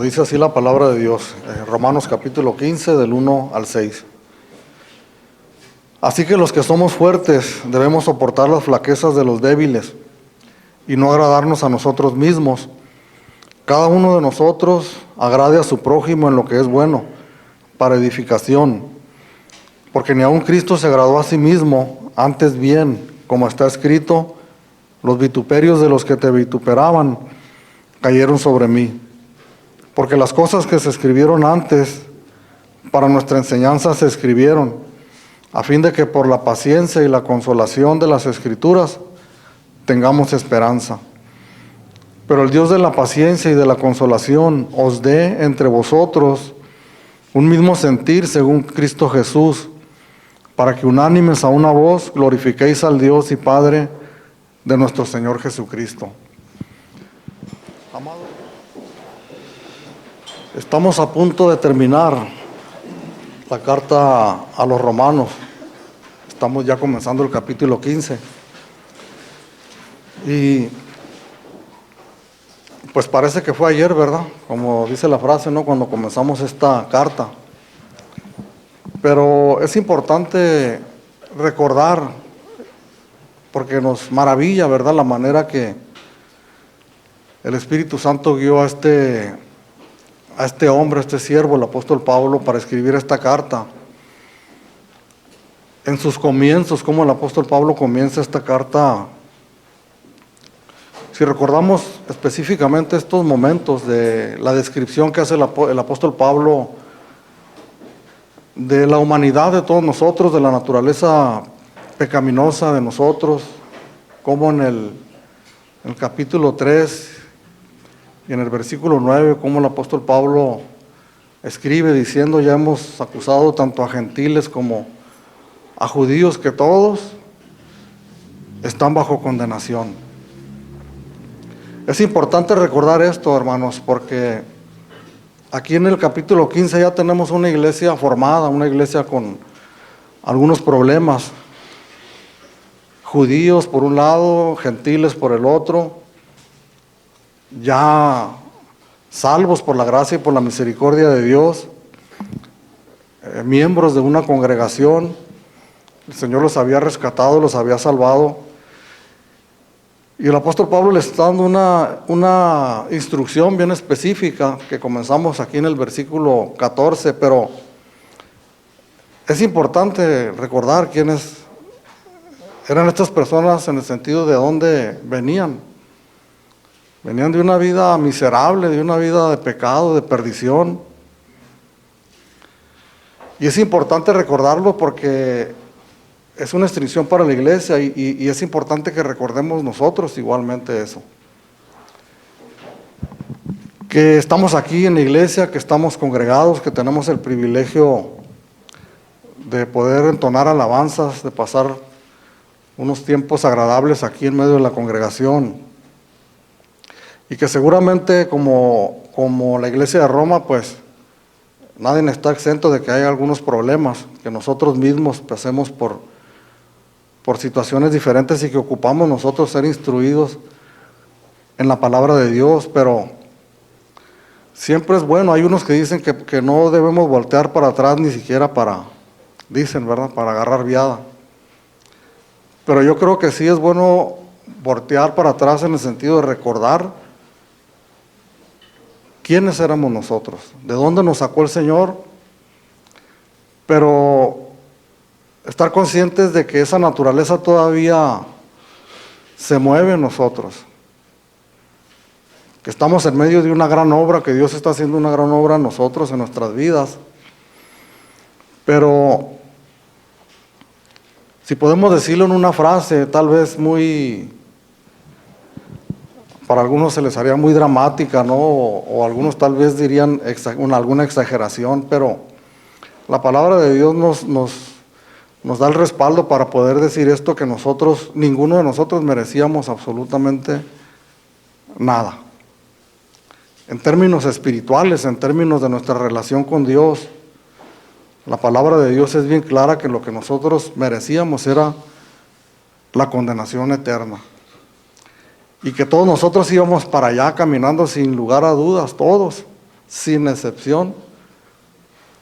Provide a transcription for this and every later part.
dice así la palabra de Dios, Romanos capítulo 15, del 1 al 6. Así que los que somos fuertes debemos soportar las flaquezas de los débiles y no agradarnos a nosotros mismos. Cada uno de nosotros agrade a su prójimo en lo que es bueno, para edificación, porque ni aun Cristo se agradó a sí mismo, antes bien, como está escrito, los vituperios de los que te vituperaban cayeron sobre mí. Porque las cosas que se escribieron antes, para nuestra enseñanza se escribieron, a fin de que por la paciencia y la consolación de las Escrituras tengamos esperanza. Pero el Dios de la paciencia y de la consolación os dé entre vosotros un mismo sentir según Cristo Jesús, para que unánimes a una voz glorifiquéis al Dios y Padre de nuestro Señor Jesucristo. Amado, estamos a punto de terminar la carta a los romanos. Estamos ya comenzando el capítulo 15. Y pues parece que fue ayer, ¿verdad? Como dice la frase, ¿no? Cuando comenzamos esta carta. Pero es importante recordar, porque nos maravilla, ¿verdad?, la manera que el Espíritu Santo guió a este hombre, a este siervo, el apóstol Pablo, para escribir esta carta. En sus comienzos, como el apóstol Pablo comienza esta carta. Si recordamos específicamente estos momentos de la descripción que hace el apóstol Pablo de la humanidad de todos nosotros, de la naturaleza pecaminosa de nosotros, como en el capítulo 3 y en el versículo 9, como el apóstol Pablo escribe diciendo: ya hemos acusado tanto a gentiles como a judíos, que todos están bajo condenación. Es importante recordar esto, hermanos, porque aquí en el capítulo 15 ya tenemos una iglesia formada, una iglesia con algunos problemas. Judíos por un lado, gentiles por el otro, ya salvos por la gracia y por la misericordia de Dios, miembros de una congregación. El Señor los había rescatado, los había salvado. Y el apóstol Pablo les está dando una instrucción bien específica, que comenzamos aquí en el versículo 14, pero es importante recordar quiénes eran estas personas, en el sentido de dónde venían. Venían de una vida miserable, de una vida de pecado, de perdición. Y es importante recordarlo porque es una instrucción para la iglesia y es importante que recordemos nosotros igualmente eso. Que estamos aquí en la iglesia, que estamos congregados, que tenemos el privilegio de poder entonar alabanzas, de pasar unos tiempos agradables aquí en medio de la congregación. Y que seguramente como la iglesia de Roma, pues nadie está exento de que haya algunos problemas, que nosotros mismos pasemos por situaciones diferentes y que ocupamos nosotros ser instruidos en la palabra de Dios, pero siempre es bueno. Hay unos que dicen que no debemos voltear para atrás ni siquiera dicen, ¿verdad?, para agarrar viada. Pero yo creo que sí es bueno voltear para atrás en el sentido de recordar quiénes éramos nosotros, de dónde nos sacó el Señor, pero estar conscientes de que esa naturaleza todavía se mueve en nosotros, que estamos en medio de una gran obra, que Dios está haciendo una gran obra en nosotros, en nuestras vidas. Pero si podemos decirlo en una frase, tal vez para algunos se les haría muy dramática, ¿no? O algunos tal vez dirían alguna exageración, pero la palabra de Dios nos da el respaldo para poder decir esto, que ninguno de nosotros merecíamos absolutamente nada. En términos espirituales, en términos de nuestra relación con Dios, la palabra de Dios es bien clara que lo que nosotros merecíamos era la condenación eterna. Y que todos nosotros íbamos para allá caminando sin lugar a dudas, todos. sin excepción,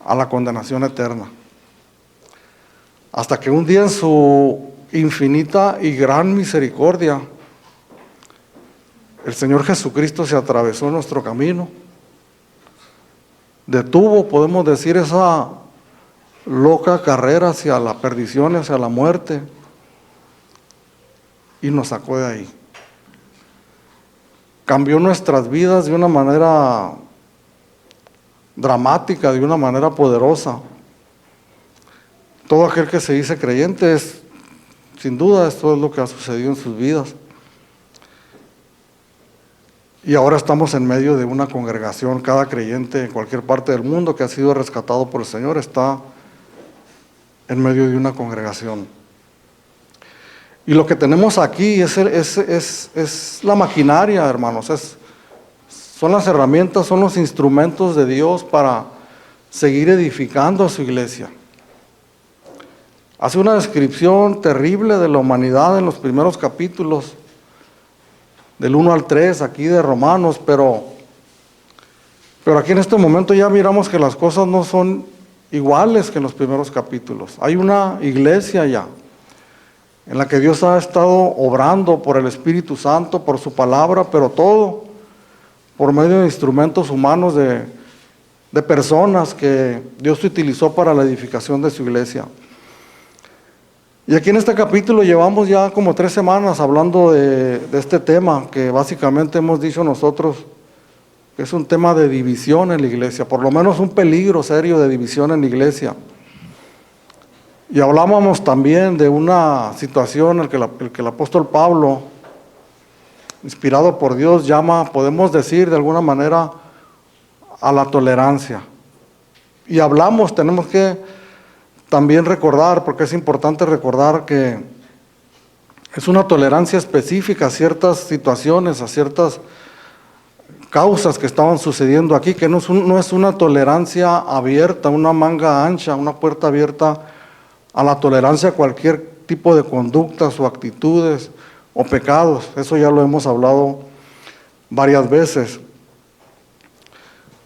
a la condenación eterna. Hasta que un día en su infinita y gran misericordia, el Señor Jesucristo se atravesó nuestro camino, detuvo, podemos decir, esa loca carrera hacia la perdición, hacia la muerte, y nos sacó de ahí. Cambió nuestras vidas de una manera dramática, de una manera poderosa. Todo aquel que se dice creyente, sin duda, esto es lo que ha sucedido en sus vidas. Y ahora estamos en medio de una congregación. Cada creyente en cualquier parte del mundo que ha sido rescatado por el Señor está en medio de una congregación. Y lo que tenemos aquí es la maquinaria, hermanos. Son las herramientas, son los instrumentos de Dios para seguir edificando a su iglesia. Hace una descripción terrible de la humanidad en los primeros capítulos, del 1 al 3, aquí de Romanos, pero aquí en este momento ya miramos que las cosas no son iguales que en los primeros capítulos. Hay una iglesia ya, en la que Dios ha estado obrando por el Espíritu Santo, por su palabra, pero todo por medio de instrumentos humanos, de personas que Dios utilizó para la edificación de su iglesia. Y aquí en este capítulo llevamos ya como 3 semanas hablando de este tema, que básicamente hemos dicho nosotros que es un tema de división en la iglesia, por lo menos un peligro serio de división en la iglesia. Y hablábamos también de una situación en que el apóstol Pablo, inspirado por Dios, llama, podemos decir de alguna manera, a la tolerancia. Y hablamos, tenemos que también recordar, porque es importante recordar que es una tolerancia específica a ciertas situaciones, a ciertas causas que estaban sucediendo aquí, que no es una tolerancia abierta, una manga ancha, una puerta abierta a la tolerancia a cualquier tipo de conductas o actitudes o pecados. Eso ya lo hemos hablado varias veces.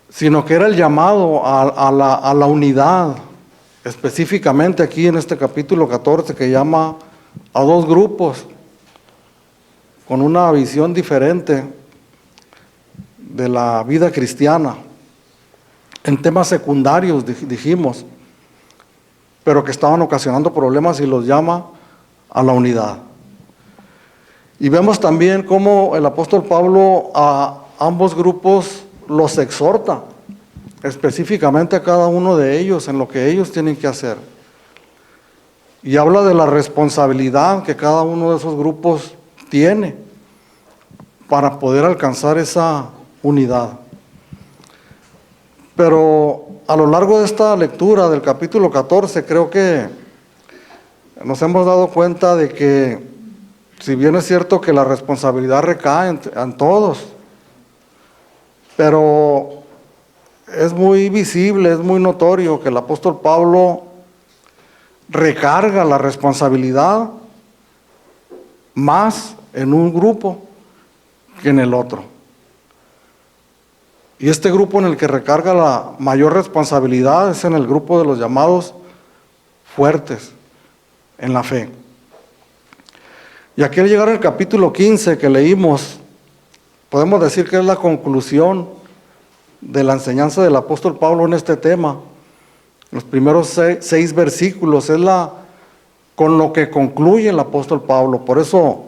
Sino que era el llamado a la unidad, específicamente aquí en este capítulo 14, que llama a 2 grupos con una visión diferente de la vida cristiana, en temas secundarios, dijimos, pero que estaban ocasionando problemas, y los llama a la unidad. Y vemos también cómo el apóstol Pablo a ambos grupos los exhorta, específicamente a cada uno de ellos en lo que ellos tienen que hacer. Y habla de la responsabilidad que cada uno de esos grupos tiene para poder alcanzar esa unidad. Pero a lo largo de esta lectura del capítulo 14, creo que nos hemos dado cuenta de que, si bien es cierto que la responsabilidad recae en todos, pero es muy visible, es muy notorio que el apóstol Pablo recarga la responsabilidad más en un grupo que en el otro. Y este grupo en el que recarga la mayor responsabilidad es en el grupo de los llamados fuertes en la fe. Y aquí al llegar al capítulo 15 que leímos, podemos decir que es la conclusión de la enseñanza del apóstol Pablo en este tema. Los primeros 6 versículos es con lo que concluye el apóstol Pablo. Por eso,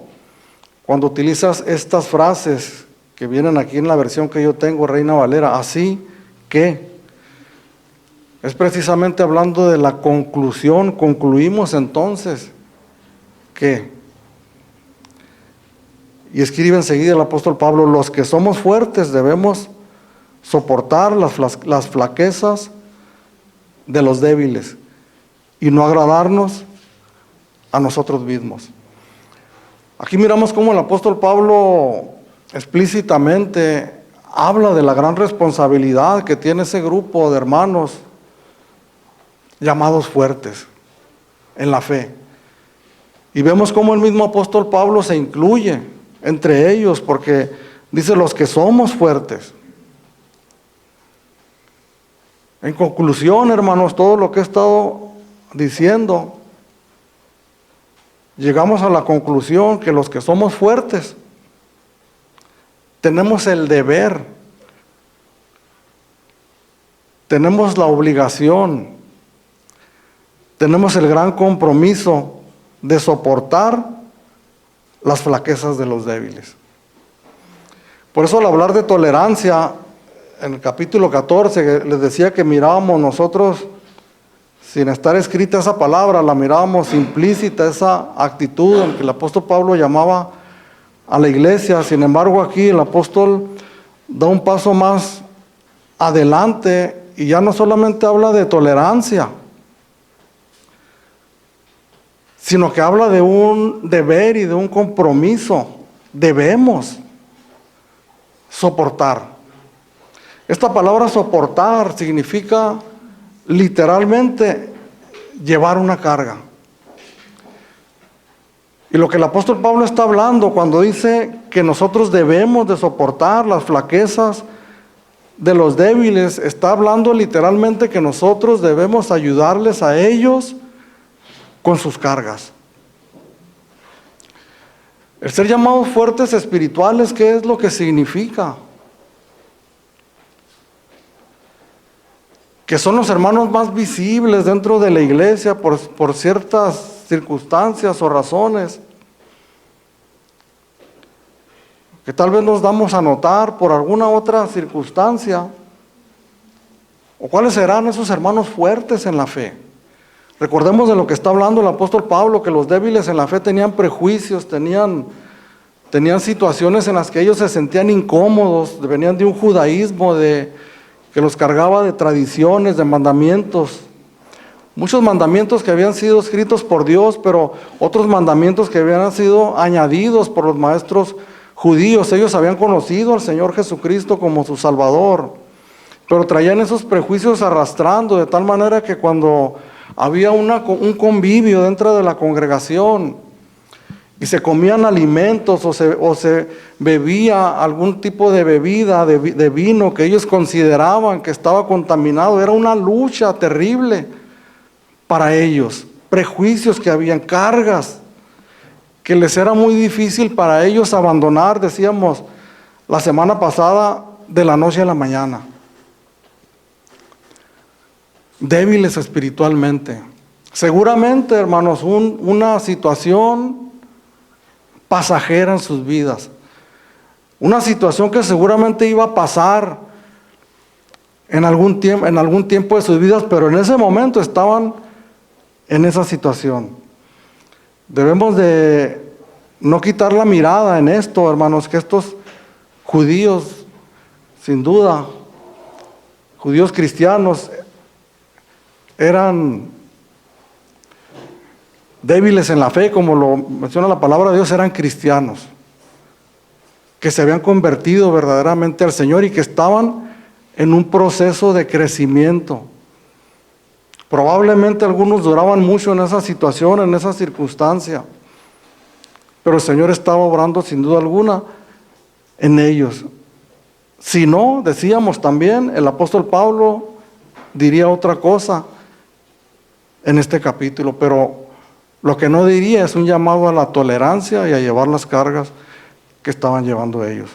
cuando utilizas estas frases que vienen aquí en la versión que yo tengo, Reina Valera, así que, es precisamente hablando de la conclusión. Concluimos entonces que, y escribe enseguida el apóstol Pablo, los que somos fuertes debemos soportar las flaquezas de los débiles y no agradarnos a nosotros mismos. Aquí miramos cómo el apóstol Pablo explícitamente habla de la gran responsabilidad que tiene ese grupo de hermanos llamados fuertes en la fe. Y vemos cómo el mismo apóstol Pablo se incluye entre ellos, porque dice los que somos fuertes. En conclusión, hermanos, todo lo que he estado diciendo, llegamos a la conclusión que los que somos fuertes tenemos el deber, tenemos la obligación, tenemos el gran compromiso de soportar las flaquezas de los débiles. Por eso al hablar de tolerancia, en el capítulo 14, les decía que mirábamos nosotros, sin estar escrita esa palabra, la mirábamos implícita, esa actitud en que el apóstol Pablo llamaba a la iglesia. Sin embargo, aquí el apóstol da un paso más adelante y ya no solamente habla de tolerancia, sino que habla de un deber y de un compromiso. Debemos soportar. Esta palabra soportar significa literalmente llevar una carga. Y lo que el apóstol Pablo está hablando cuando dice que nosotros debemos de soportar las flaquezas de los débiles, está hablando literalmente que nosotros debemos ayudarles a ellos con sus cargas. El ser llamados fuertes espirituales, ¿qué es lo que significa? Que son los hermanos más visibles dentro de la iglesia por ciertas circunstancias o razones, que tal vez nos damos a notar por alguna otra circunstancia. ¿O cuáles serán esos hermanos fuertes en la fe? Recordemos de lo que está hablando el apóstol Pablo, que los débiles en la fe tenían prejuicios, tenían situaciones en las que ellos se sentían incómodos, venían de un judaísmo que los cargaba de tradiciones, de mandamientos. Muchos mandamientos que habían sido escritos por Dios, pero otros mandamientos que habían sido añadidos por los maestros judíos. Ellos habían conocido al Señor Jesucristo como su Salvador, pero traían esos prejuicios arrastrando, de tal manera que cuando había un convivio dentro de la congregación y se comían alimentos o se bebía algún tipo de bebida, de vino que ellos consideraban que estaba contaminado, era una lucha terrible para ellos. Prejuicios que habían, cargas que les era muy difícil para ellos abandonar, decíamos la semana pasada, de la noche a la mañana. Débiles espiritualmente. Seguramente, hermanos, una situación pasajera en sus vidas. Una situación que seguramente iba a pasar en algún tiempo de sus vidas, pero en ese momento estaban en esa situación. Debemos de no quitar la mirada en esto, hermanos, que estos judíos, sin duda, judíos cristianos, eran débiles en la fe, como lo menciona la palabra de Dios, eran cristianos, que se habían convertido verdaderamente al Señor y que estaban en un proceso de crecimiento. Probablemente algunos duraban mucho en esa situación, en esa circunstancia, pero el Señor estaba obrando sin duda alguna en ellos. Si no, decíamos también, el apóstol Pablo diría otra cosa en este capítulo, pero lo que no diría es un llamado a la tolerancia y a llevar las cargas que estaban llevando ellos.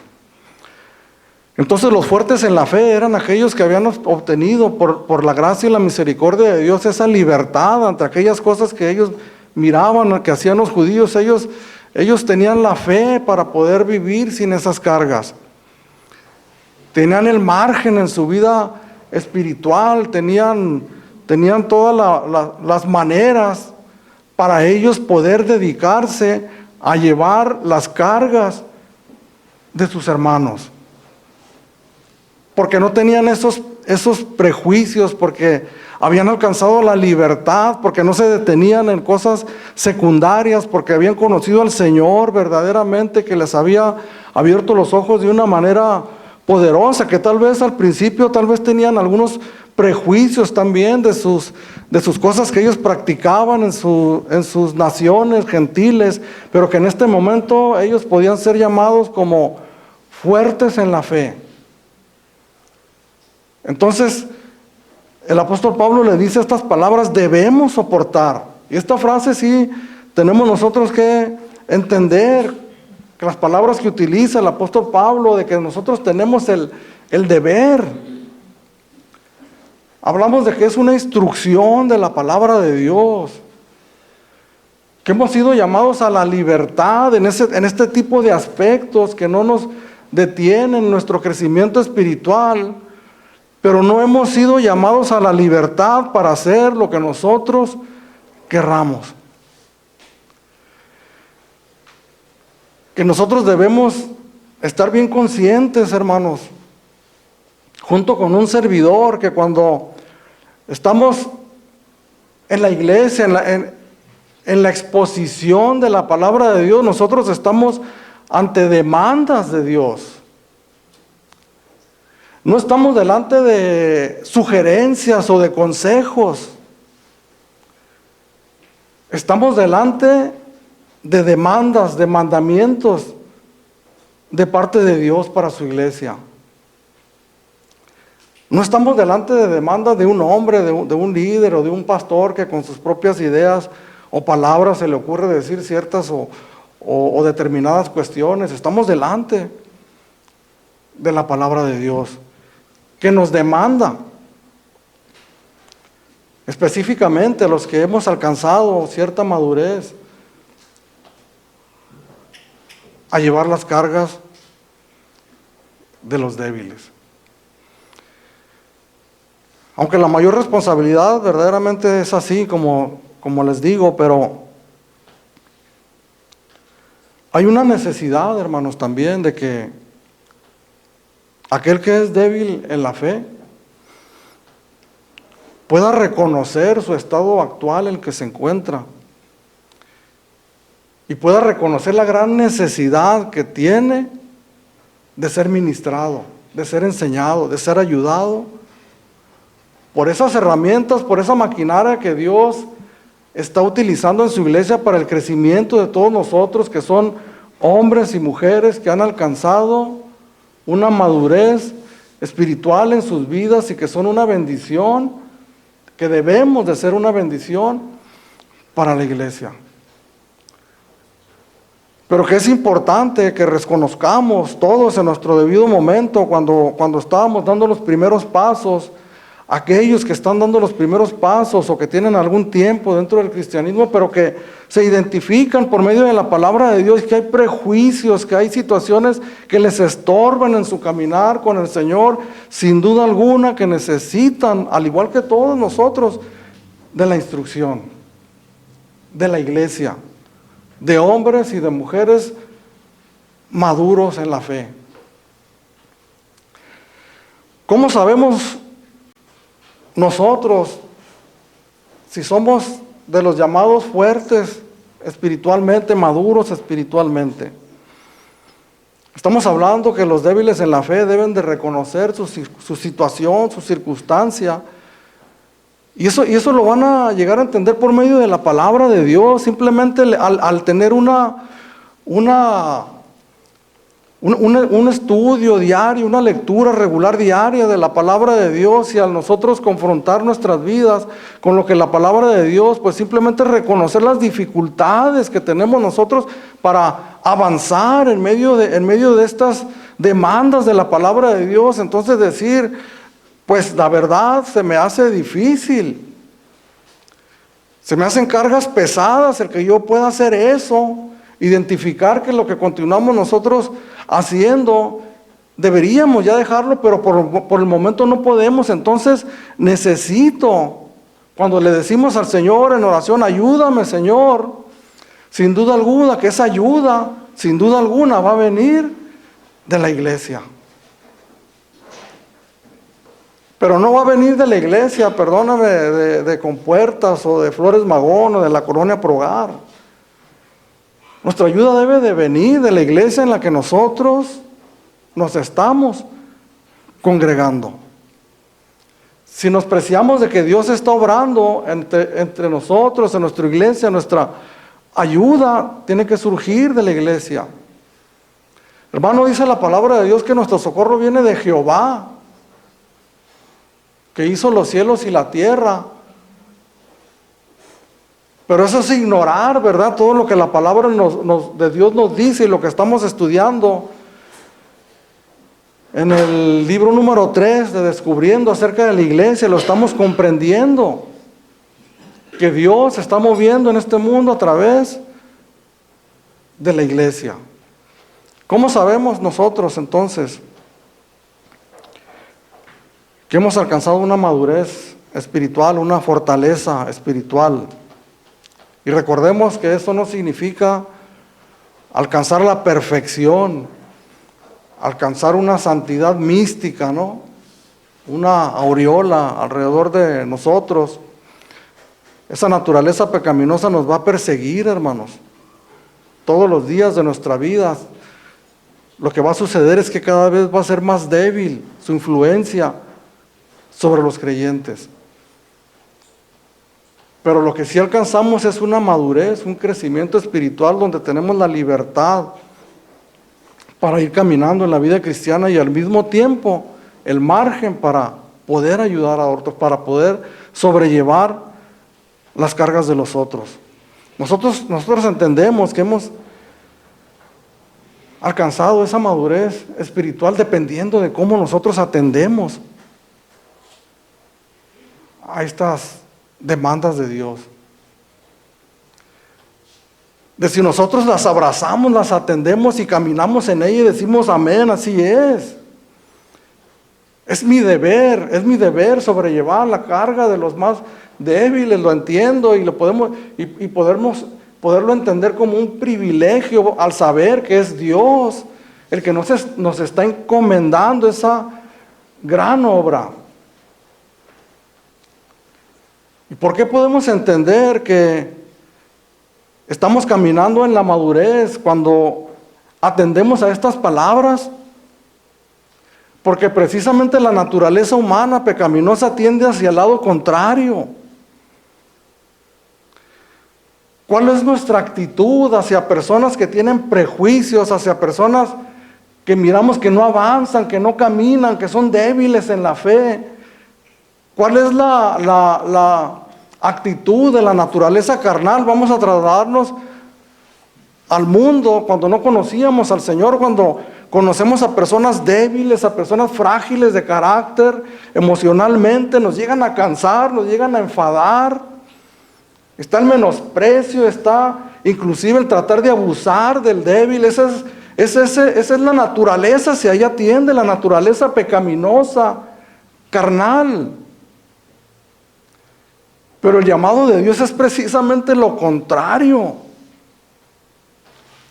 Entonces los fuertes en la fe eran aquellos que habían obtenido por la gracia y la misericordia de Dios esa libertad ante aquellas cosas que ellos miraban, que hacían los judíos. Ellos tenían la fe para poder vivir sin esas cargas. Tenían el margen en su vida espiritual, tenían todas las maneras para ellos poder dedicarse a llevar las cargas de sus hermanos. Porque no tenían esos prejuicios, porque habían alcanzado la libertad, porque no se detenían en cosas secundarias, porque habían conocido al Señor verdaderamente, que les había abierto los ojos de una manera poderosa, que tal vez al principio tenían algunos prejuicios también de sus cosas que ellos practicaban en sus naciones gentiles, pero que en este momento ellos podían ser llamados como fuertes en la fe. Entonces, el apóstol Pablo le dice estas palabras: debemos soportar. Y esta frase sí tenemos nosotros que entender, que las palabras que utiliza el apóstol Pablo, de que nosotros tenemos el deber. Hablamos de que es una instrucción de la palabra de Dios, que hemos sido llamados a la libertad en este tipo de aspectos que no nos detienen nuestro crecimiento espiritual, pero no hemos sido llamados a la libertad para hacer lo que nosotros querramos. Que nosotros debemos estar bien conscientes, hermanos, junto con un servidor, que cuando estamos en la iglesia, en la exposición de la palabra de Dios, nosotros estamos ante demandas de Dios. No estamos delante de sugerencias o de consejos. Estamos delante de demandas, de mandamientos de parte de Dios para su iglesia. No estamos delante de demandas de un hombre, de un líder o de un pastor que con sus propias ideas o palabras se le ocurre decir ciertas o determinadas cuestiones. Estamos delante de la palabra de Dios, que nos demanda, específicamente a los que hemos alcanzado cierta madurez, a llevar las cargas de los débiles. Aunque la mayor responsabilidad verdaderamente es así, como les digo, pero hay una necesidad, hermanos, también de que aquel que es débil en la fe pueda reconocer su estado actual en el que se encuentra y pueda reconocer la gran necesidad que tiene de ser ministrado, de ser enseñado, de ser ayudado por esas herramientas, por esa maquinaria que Dios está utilizando en su iglesia para el crecimiento de todos nosotros, que son hombres y mujeres que han alcanzado una madurez espiritual en sus vidas y que son una bendición, que debemos de ser una bendición para la iglesia. Pero que es importante que reconozcamos todos en nuestro debido momento, cuando estábamos dando los primeros pasos, aquellos que están dando los primeros pasos o que tienen algún tiempo dentro del cristianismo, pero que se identifican por medio de la palabra de Dios, que hay prejuicios, que hay situaciones que les estorban en su caminar con el Señor, sin duda alguna que necesitan, al igual que todos nosotros, de la instrucción de la iglesia, de hombres y de mujeres maduros en la fe. ¿Cómo sabemos nosotros si somos de los llamados fuertes espiritualmente, maduros espiritualmente? Estamos hablando que los débiles en la fe deben de reconocer su situación, su circunstancia, y eso lo van a llegar a entender por medio de la palabra de Dios, simplemente al tener un estudio diario, una lectura regular diaria de la palabra de Dios, y al nosotros confrontar nuestras vidas con lo que la palabra de Dios, pues simplemente reconocer las dificultades que tenemos nosotros para avanzar en medio de estas demandas de la palabra de Dios. Entonces decir, pues la verdad se me hace difícil, se me hacen cargas pesadas el que yo pueda hacer eso. Identificar que lo que continuamos nosotros haciendo deberíamos ya dejarlo, pero por el momento no podemos. Entonces necesito, cuando le decimos al Señor en oración, ayúdame, Señor, sin duda alguna que esa ayuda, sin duda alguna, va a venir de la iglesia. Pero no va a venir de la iglesia, perdóname, de Compuertas o de Flores Magón o de la Colonia Progar. Nuestra ayuda debe de venir de la iglesia en la que nosotros nos estamos congregando. Si nos preciamos de que Dios está obrando entre nosotros, en nuestra iglesia, nuestra ayuda tiene que surgir de la iglesia. Hermano, dice la palabra de Dios que nuestro socorro viene de Jehová, que hizo los cielos y la tierra. Pero eso es ignorar, ¿verdad? Todo lo que la palabra de Dios nos dice y lo que estamos estudiando. En el libro número 3 de Descubriendo acerca de la iglesia, lo estamos comprendiendo. Que Dios se está moviendo en este mundo a través de la iglesia. ¿Cómo sabemos nosotros entonces que hemos alcanzado una madurez espiritual, una fortaleza espiritual? Y recordemos que esto no significa alcanzar la perfección, alcanzar una santidad mística, ¿no? Una aureola alrededor de nosotros. Esa naturaleza pecaminosa nos va a perseguir, hermanos, todos los días de nuestra vida. Lo que va a suceder es que cada vez va a ser más débil su influencia sobre los creyentes. Pero lo que sí alcanzamos es una madurez, un crecimiento espiritual donde tenemos la libertad para ir caminando en la vida cristiana y al mismo tiempo el margen para poder ayudar a otros, para poder sobrellevar las cargas de los otros. Nosotros entendemos que hemos alcanzado esa madurez espiritual dependiendo de cómo nosotros atendemos a estas demandas de Dios. De si nosotros las abrazamos, las atendemos y caminamos en ella y decimos amén, así es. Es mi deber sobrellevar la carga de los más débiles, lo entiendo y lo podemos poderlo entender como un privilegio al saber que es Dios el que nos está encomendando esa gran obra. ¿Y por qué podemos entender que estamos caminando en la madurez cuando atendemos a estas palabras? Porque precisamente la naturaleza humana pecaminosa tiende hacia el lado contrario. ¿Cuál es nuestra actitud hacia personas que tienen prejuicios, hacia personas que miramos que no avanzan, que no caminan, que son débiles en la fe? ¿Cuál es la actitud de la naturaleza carnal? Vamos a trasladarnos al mundo cuando no conocíamos al Señor, cuando conocemos a personas débiles, a personas frágiles de carácter, emocionalmente, nos llegan a cansar, nos llegan a enfadar. Está el menosprecio, está inclusive el tratar de abusar del débil. Esa es la naturaleza, si ahí atiende, la naturaleza pecaminosa, carnal. Pero el llamado de Dios es precisamente lo contrario.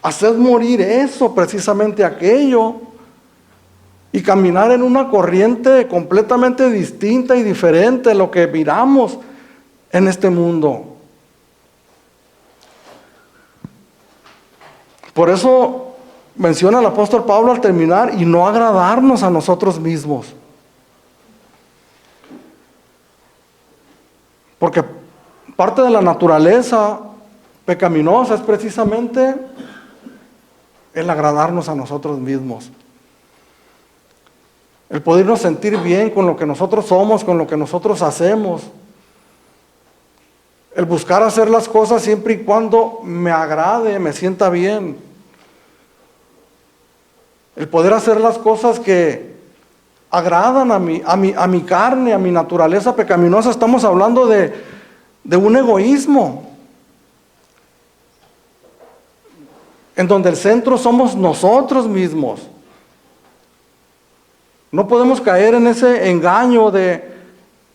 Hacer morir eso, precisamente aquello, y caminar en una corriente completamente distinta y diferente de lo que miramos en este mundo. Por eso menciona el apóstol Pablo al terminar, y no agradarnos a nosotros mismos. Porque parte de la naturaleza pecaminosa es precisamente el agradarnos a nosotros mismos. El podernos sentir bien con lo que nosotros somos, con lo que nosotros hacemos. El buscar hacer las cosas siempre y cuando me agrade, me sienta bien. El poder hacer las cosas que agradan a mi carne, a mi naturaleza pecaminosa. Estamos hablando de un egoísmo, en donde el centro somos nosotros mismos. No podemos caer en ese engaño de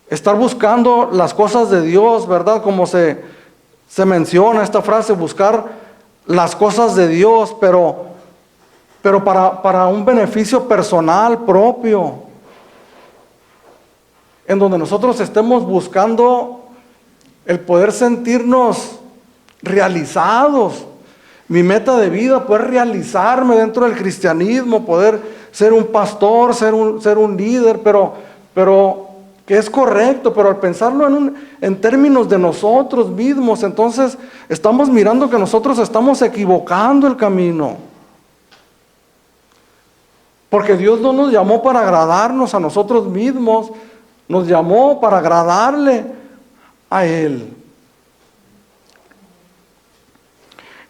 estar buscando las cosas de Dios, ¿verdad? Como se menciona esta frase, buscar las cosas de Dios, pero para un beneficio personal propio, en donde nosotros estemos buscando el poder sentirnos realizados. Mi meta de vida, poder realizarme dentro del cristianismo, poder ser un pastor, ser un líder, pero que es correcto, pero al pensarlo en términos de nosotros mismos, entonces estamos mirando que nosotros estamos equivocando el camino. Porque Dios no nos llamó para agradarnos a nosotros mismos, Nos llamó para agradarle a Él.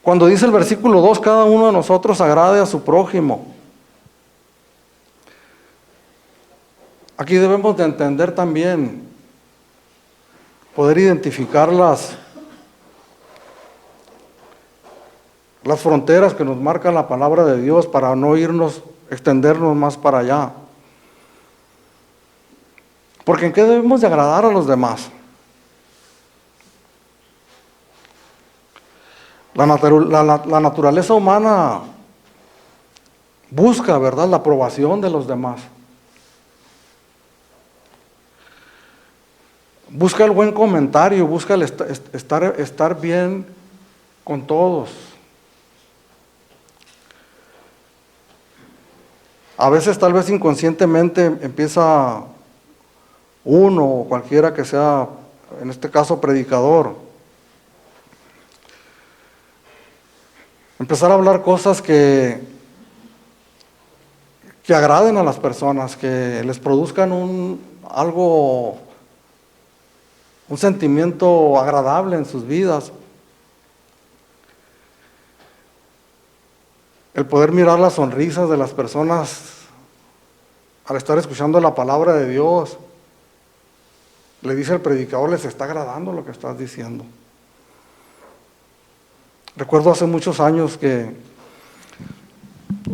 Cuando dice el versículo 2, cada uno de nosotros agrade a su prójimo. Aquí debemos de entender también, poder identificar las fronteras que nos marca la palabra de Dios para no extendernos más para allá. Porque ¿en qué debemos de agradar a los demás? La naturaleza humana busca, ¿verdad?, la aprobación de los demás. Busca el buen comentario, busca el estar bien con todos. A veces, tal vez inconscientemente, empieza uno o cualquiera que sea, en este caso, predicador, empezar a hablar cosas que agraden a las personas, que les produzcan un sentimiento agradable en sus vidas. El poder mirar las sonrisas de las personas al estar escuchando la palabra de Dios. Le dice el predicador, les está agradando lo que estás diciendo. Recuerdo hace muchos años que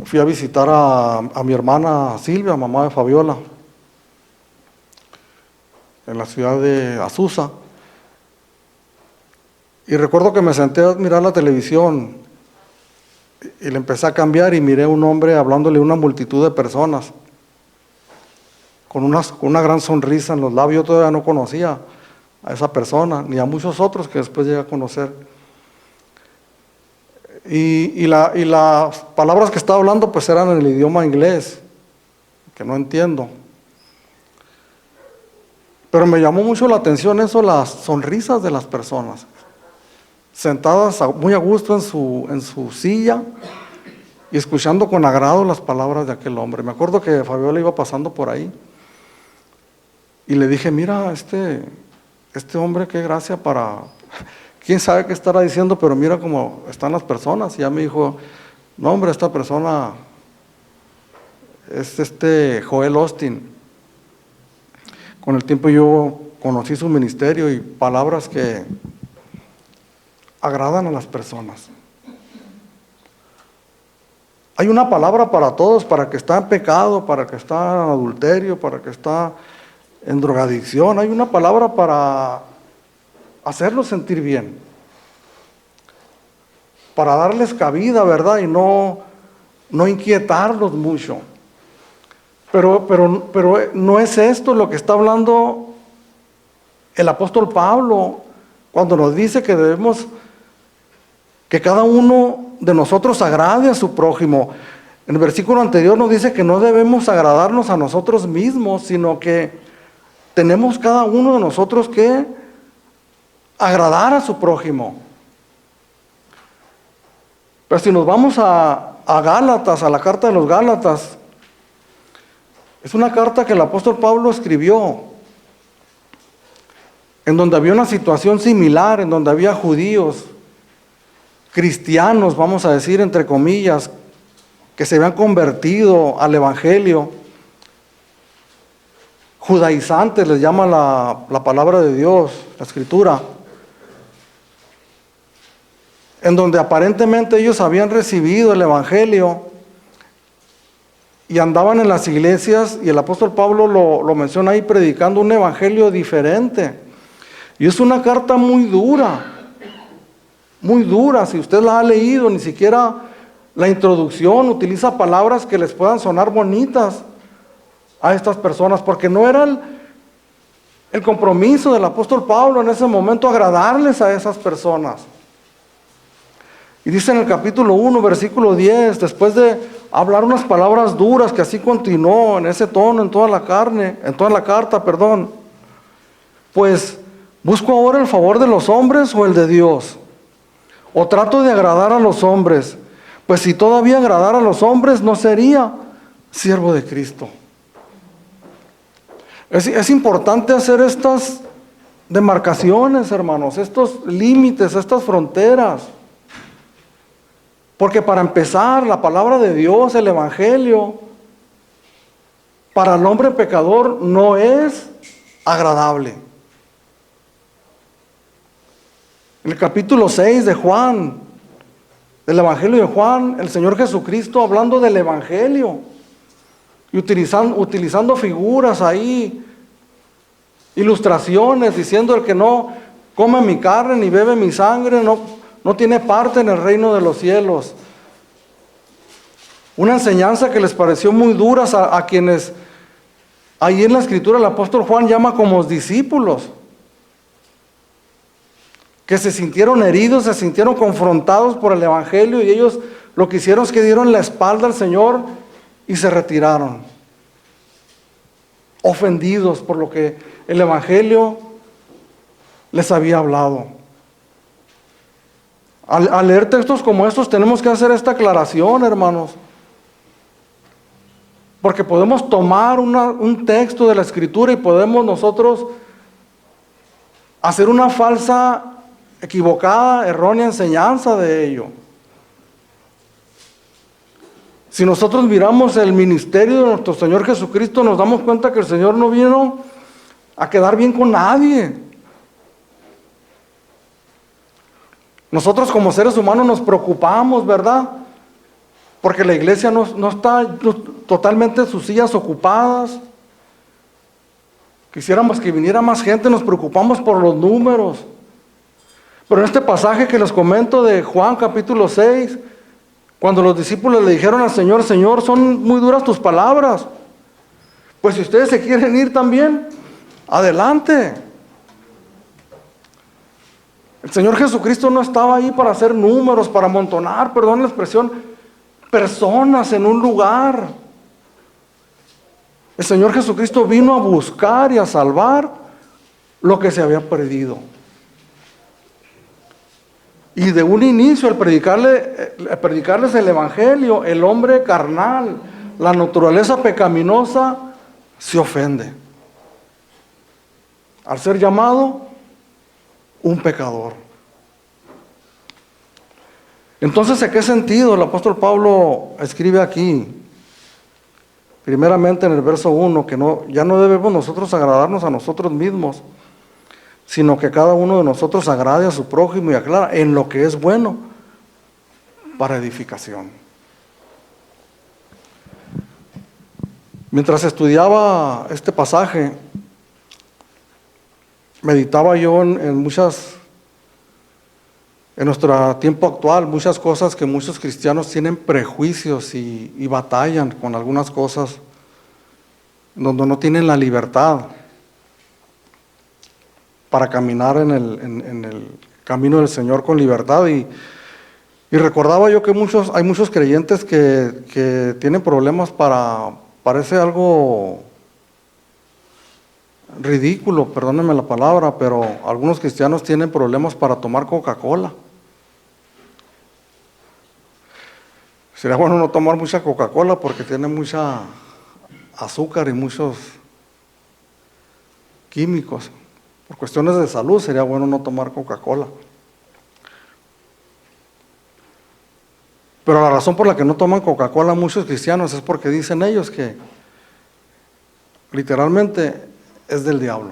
fui a visitar a mi hermana Silvia, mamá de Fabiola, en la ciudad de Azusa. Y recuerdo que me senté a mirar la televisión y le empecé a cambiar y miré a un hombre hablándole a una multitud de personas con una gran sonrisa en los labios. Yo todavía no conocía a esa persona, ni a muchos otros que después llegué a conocer. Y las palabras que estaba hablando pues eran en el idioma inglés, que no entiendo. Pero me llamó mucho la atención eso, las sonrisas de las personas, sentadas muy a gusto en su silla y escuchando con agrado las palabras de aquel hombre. Me acuerdo que Fabiola iba pasando por ahí y le dije, mira, este hombre, qué gracia para... quién sabe qué estará diciendo, pero mira cómo están las personas. Y ya me dijo, no hombre, esta persona es Joel Austin. Con el tiempo yo conocí su ministerio y palabras que agradan a las personas. Hay una palabra para todos, para el que está en pecado, para el que está en adulterio, para el que está en drogadicción. Hay una palabra para hacerlos sentir bien, para darles cabida, ¿verdad? Y no inquietarlos mucho. Pero no es esto lo que está hablando el apóstol Pablo cuando nos dice que cada uno de nosotros agrade a su prójimo. En el versículo anterior nos dice que no debemos agradarnos a nosotros mismos, sino que tenemos cada uno de nosotros que agradar a su prójimo. Pero si nos vamos a Gálatas, a la carta de los Gálatas, es una carta que el apóstol Pablo escribió, en donde había una situación similar, en donde había judíos, cristianos, vamos a decir entre comillas, que se habían convertido al evangelio, judaizantes les llama la palabra de Dios, la escritura, en donde aparentemente ellos habían recibido el evangelio y andaban en las iglesias, y el apóstol Pablo lo menciona ahí, predicando un evangelio diferente. Y es una carta muy dura, si usted la ha leído. Ni siquiera la introducción utiliza palabras que les puedan sonar bonitas a estas personas, porque no era el compromiso del apóstol Pablo en ese momento agradarles a esas personas. Y dice en el capítulo 1, versículo 10, después de hablar unas palabras duras, que así continuó en ese tono en toda la carta, pues, ¿busco ahora el favor de los hombres o el de Dios? ¿O trato de agradar a los hombres? Pues si todavía agradara a los hombres, no sería siervo de Cristo. Es importante hacer estas demarcaciones, hermanos, estos límites, estas fronteras. Porque para empezar, la palabra de Dios, el Evangelio, para el hombre pecador no es agradable. En el capítulo 6 de Juan, del Evangelio de Juan, el Señor Jesucristo hablando del Evangelio y utilizando figuras ahí, ilustraciones, diciendo: el que no come mi carne ni bebe mi sangre no tiene parte en el reino de los cielos. Una enseñanza que les pareció muy dura a quienes ahí en la Escritura el apóstol Juan llama como discípulos, que se sintieron heridos, se sintieron confrontados por el Evangelio, y ellos lo que hicieron es que dieron la espalda al Señor y se retiraron, ofendidos por lo que el Evangelio les había hablado. Al leer textos como estos tenemos que hacer esta aclaración, hermanos, porque podemos tomar un texto de la Escritura y podemos nosotros hacer una falsa, equivocada, errónea enseñanza de ello. Si nosotros miramos el ministerio de nuestro Señor Jesucristo, nos damos cuenta que el Señor no vino a quedar bien con nadie. Nosotros como seres humanos nos preocupamos, ¿verdad? Porque la iglesia no está totalmente sus sillas ocupadas. Quisiéramos que viniera más gente, nos preocupamos por los números. Pero en este pasaje que les comento de Juan capítulo 6, cuando los discípulos le dijeron al Señor: Señor, son muy duras tus palabras, pues si ustedes se quieren ir también, adelante. El Señor Jesucristo no estaba ahí para hacer números, para amontonar, perdón la expresión, personas en un lugar. El Señor Jesucristo vino a buscar y a salvar lo que se había perdido. Y de un inicio, al predicarles el Evangelio, el hombre carnal, la naturaleza pecaminosa, se ofende al ser llamado un pecador. Entonces, ¿en qué sentido el apóstol Pablo escribe aquí? Primeramente en el verso 1, que ya no debemos nosotros agradarnos a nosotros mismos, sino que cada uno de nosotros agrade a su prójimo y aclara en lo que es bueno para edificación. Mientras estudiaba este pasaje, meditaba yo en nuestro tiempo actual, muchas cosas que muchos cristianos tienen prejuicios y batallan con algunas cosas donde no tienen la libertad para caminar en el camino del Señor con libertad. Y recordaba yo que hay muchos creyentes que tienen problemas parece algo ridículo, perdónenme la palabra, pero algunos cristianos tienen problemas para tomar Coca-Cola. Sería bueno no tomar mucha Coca-Cola porque tiene mucha azúcar y muchos químicos. Por cuestiones de salud sería bueno no tomar Coca-Cola. Pero la razón por la que no toman Coca-Cola muchos cristianos es porque dicen ellos que literalmente es del diablo.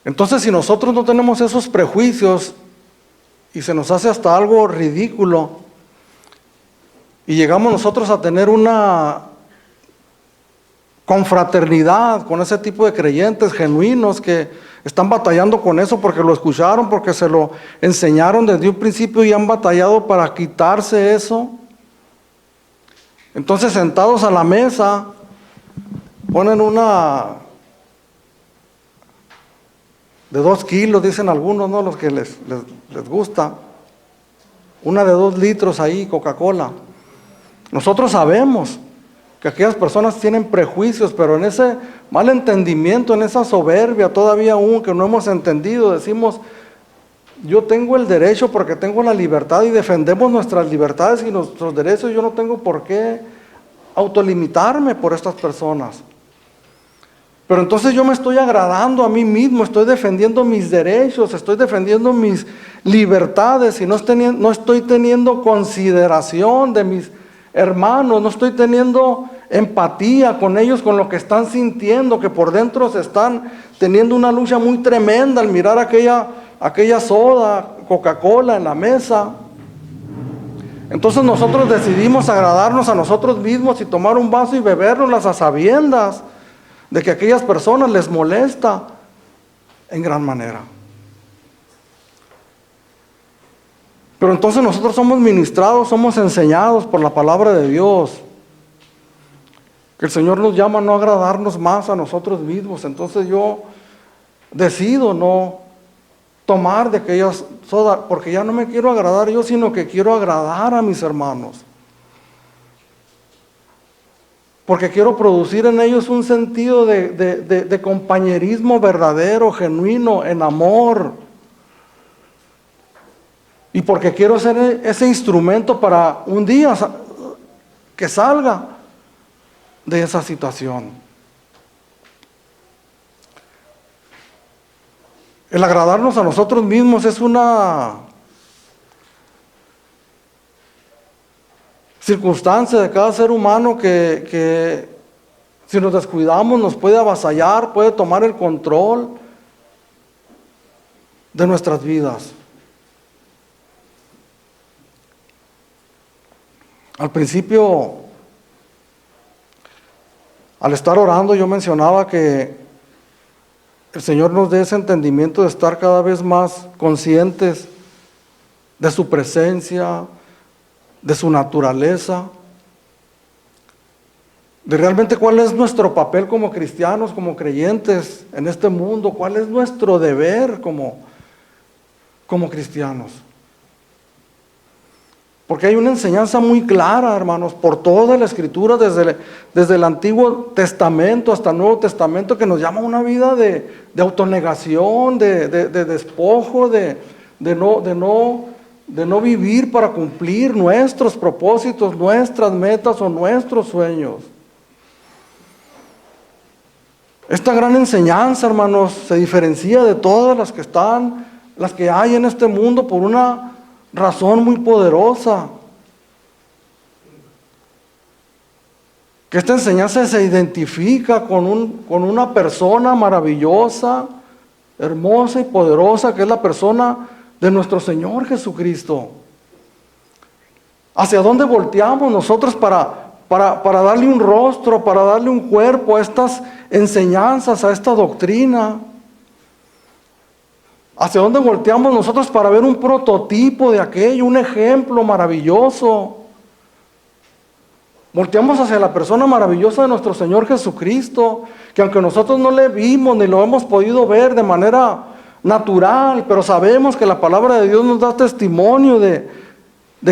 Entonces, si nosotros no tenemos esos prejuicios y se nos hace hasta algo ridículo y llegamos nosotros a tener una confraternidad con ese tipo de creyentes genuinos que están batallando con eso porque lo escucharon, porque se lo enseñaron desde un principio y han batallado para quitarse eso. Entonces, sentados a la mesa, ponen una de 2 kilos, dicen algunos, ¿no? Los que les gusta, una de 2 litros ahí, Coca-Cola. Nosotros sabemos que aquellas personas tienen prejuicios, pero en ese mal entendimiento, en esa soberbia todavía aún que no hemos entendido, decimos: yo tengo el derecho porque tengo la libertad, y defendemos nuestras libertades y nuestros derechos. Yo no tengo por qué autolimitarme por estas personas. Pero entonces yo me estoy agradando a mí mismo, estoy defendiendo mis derechos, estoy defendiendo mis libertades y no estoy teniendo consideración de mis hermanos, no estoy teniendo empatía con ellos, con lo que están sintiendo, que por dentro se están teniendo una lucha muy tremenda al mirar aquella soda, Coca-Cola en la mesa. Entonces nosotros decidimos agradarnos a nosotros mismos y tomar un vaso y bebérnoslas a sabiendas de que a aquellas personas les molesta en gran manera. Pero entonces nosotros somos ministrados, somos enseñados por la palabra de Dios, que el Señor nos llama a no agradarnos más a nosotros mismos. Entonces yo decido no tomar de aquellas sodas, porque ya no me quiero agradar yo, sino que quiero agradar a mis hermanos. Porque quiero producir en ellos un sentido de compañerismo verdadero, genuino, en amor. Y porque quiero ser ese instrumento para un día que salga de esa situación. El agradarnos a nosotros mismos es una circunstancia de cada ser humano que si nos descuidamos nos puede avasallar, puede tomar el control de nuestras vidas. Al principio, al estar orando, yo mencionaba que el Señor nos dé ese entendimiento de estar cada vez más conscientes de su presencia, de su naturaleza, de realmente cuál es nuestro papel como cristianos, como creyentes en este mundo, cuál es nuestro deber como cristianos. Porque hay una enseñanza muy clara, hermanos, por toda la Escritura, desde el Antiguo Testamento hasta el Nuevo Testamento, que nos llama a una vida de autonegación, de despojo, de no vivir para cumplir nuestros propósitos, nuestras metas o nuestros sueños. Esta gran enseñanza, hermanos, se diferencia de todas las que hay en este mundo por una razón muy poderosa. Que esta enseñanza se identifica con una persona maravillosa, hermosa y poderosa, que es la persona de nuestro Señor Jesucristo. ¿Hacia dónde volteamos nosotros para darle un rostro, para darle un cuerpo a estas enseñanzas, a esta doctrina? ¿Hacia dónde volteamos nosotros para ver un prototipo de aquello, un ejemplo maravilloso? Volteamos hacia la persona maravillosa de nuestro Señor Jesucristo, que aunque nosotros no le vimos ni lo hemos podido ver de manera natural, pero sabemos que la palabra de Dios nos da testimonio de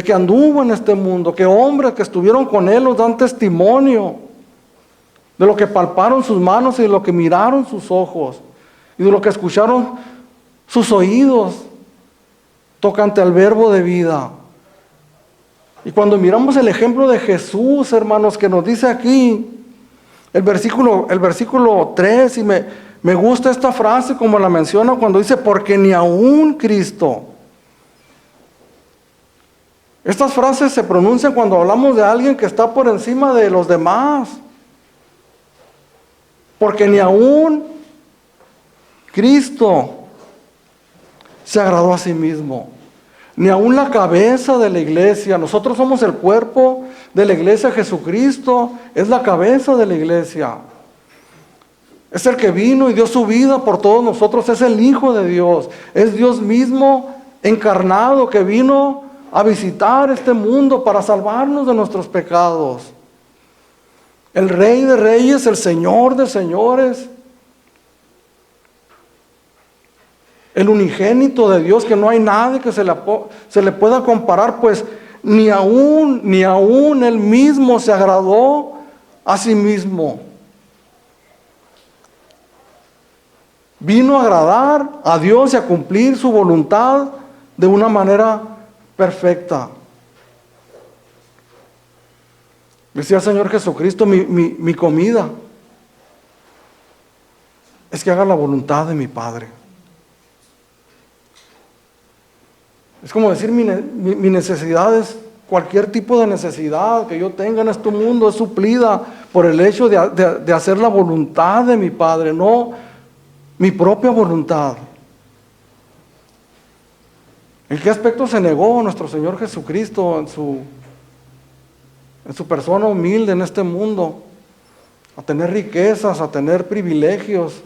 que anduvo en este mundo, que hombres que estuvieron con Él nos dan testimonio de lo que palparon sus manos y de lo que miraron sus ojos y de lo que escucharon sus oídos tocante al verbo de vida. Y cuando miramos el ejemplo de Jesús, hermanos, que nos dice aquí el versículo 3, y me gusta esta frase como la menciona cuando dice, porque ni aún Cristo. Estas frases se pronuncian cuando hablamos de alguien que está por encima de los demás. Porque ni aún Cristo se agradó a sí mismo. Ni aún la cabeza de la iglesia. Nosotros somos el cuerpo de la iglesia. Jesucristo es la cabeza de la iglesia. Es el que vino y dio su vida por todos nosotros. Es el Hijo de Dios. Es Dios mismo encarnado que vino a visitar este mundo para salvarnos de nuestros pecados. El Rey de Reyes, el Señor de Señores, el unigénito de Dios, que no hay nadie que se le pueda comparar, pues ni aún Él mismo se agradó a sí mismo. Vino a agradar a Dios y a cumplir su voluntad de una manera perfecta. Decía el Señor Jesucristo, mi comida es que haga la voluntad de mi Padre. Es como decir, mi necesidad es, cualquier tipo de necesidad que yo tenga en este mundo es suplida por el hecho de hacer la voluntad de mi Padre, no mi propia voluntad. ¿En qué aspecto se negó nuestro Señor Jesucristo en su persona humilde en este mundo? A tener riquezas, a tener privilegios,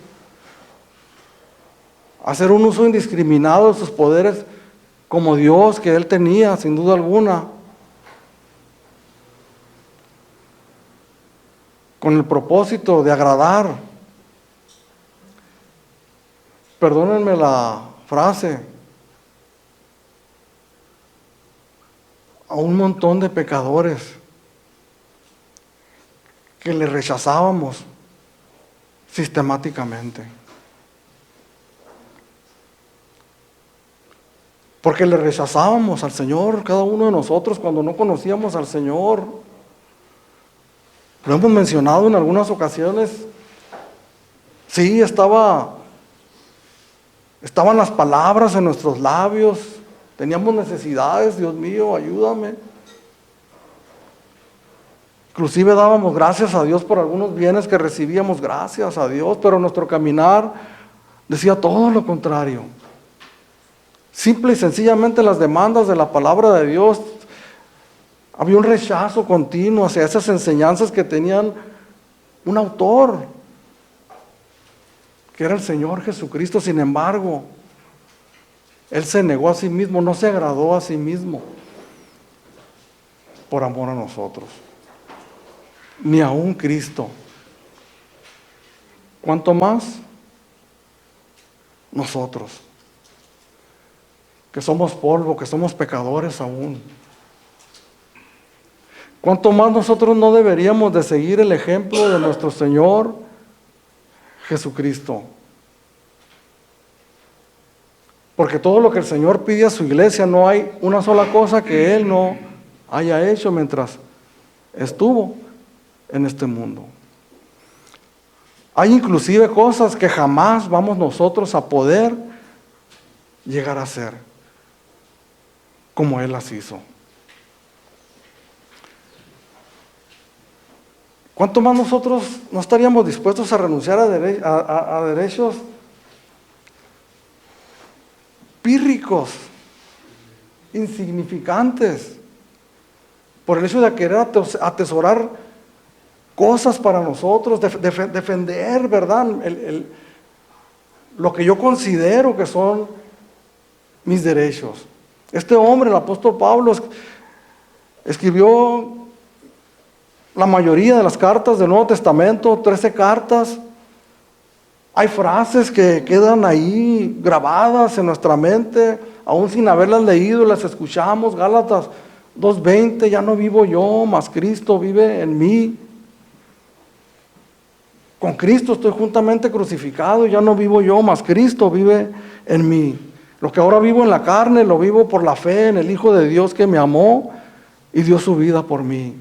a hacer un uso indiscriminado de sus poderes como Dios que Él tenía, sin duda alguna, con el propósito de agradar, perdónenme la frase, a un montón de pecadores que le rechazábamos sistemáticamente. Porque le rechazábamos al Señor, cada uno de nosotros, cuando no conocíamos al Señor. Lo hemos mencionado en algunas ocasiones. Sí, estaban las palabras en nuestros labios. Teníamos necesidades, Dios mío, ayúdame. Inclusive dábamos gracias a Dios por algunos bienes que recibíamos, gracias a Dios, pero nuestro caminar decía todo lo contrario. Simple y sencillamente las demandas de la palabra de Dios, había un rechazo continuo hacia esas enseñanzas que tenían un autor, que era el Señor Jesucristo. Sin embargo, Él se negó a sí mismo, no se agradó a sí mismo por amor a nosotros, ni aun Cristo. ¿Cuánto más nosotros, que somos polvo, que somos pecadores aún? ¿Cuánto más nosotros no deberíamos de seguir el ejemplo de nuestro Señor Jesucristo? Porque todo lo que el Señor pide a su iglesia, no hay una sola cosa que Él no haya hecho mientras estuvo en este mundo. Hay inclusive cosas que jamás vamos nosotros a poder llegar a hacer como Él las hizo. ¿Cuánto más nosotros no estaríamos dispuestos a renunciar a derechos pírricos, insignificantes, por el hecho de querer atesorar cosas para nosotros, defender, ¿verdad?, lo que yo considero que son mis derechos? Este hombre, el apóstol Pablo, escribió la mayoría de las cartas del Nuevo Testamento, 13 cartas. Hay frases que quedan ahí grabadas en nuestra mente, aún sin haberlas leído, las escuchamos. Gálatas 2:20, ya no vivo yo, mas Cristo vive en mí. Con Cristo estoy juntamente crucificado, ya no vivo yo, mas Cristo vive en mí. Lo que ahora vivo en la carne, lo vivo por la fe en el Hijo de Dios que me amó y dio su vida por mí.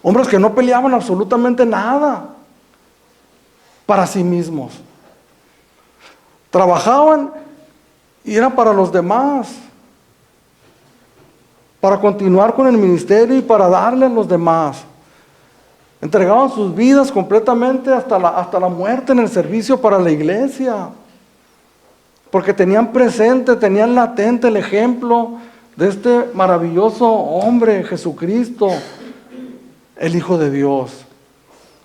Hombres que no peleaban absolutamente nada para sí mismos. Trabajaban y era para los demás, para continuar con el ministerio y para darle a los demás. Entregaban sus vidas completamente hasta la muerte en el servicio para la iglesia, porque tenían presente, tenían latente el ejemplo de este maravilloso hombre, Jesucristo, el Hijo de Dios.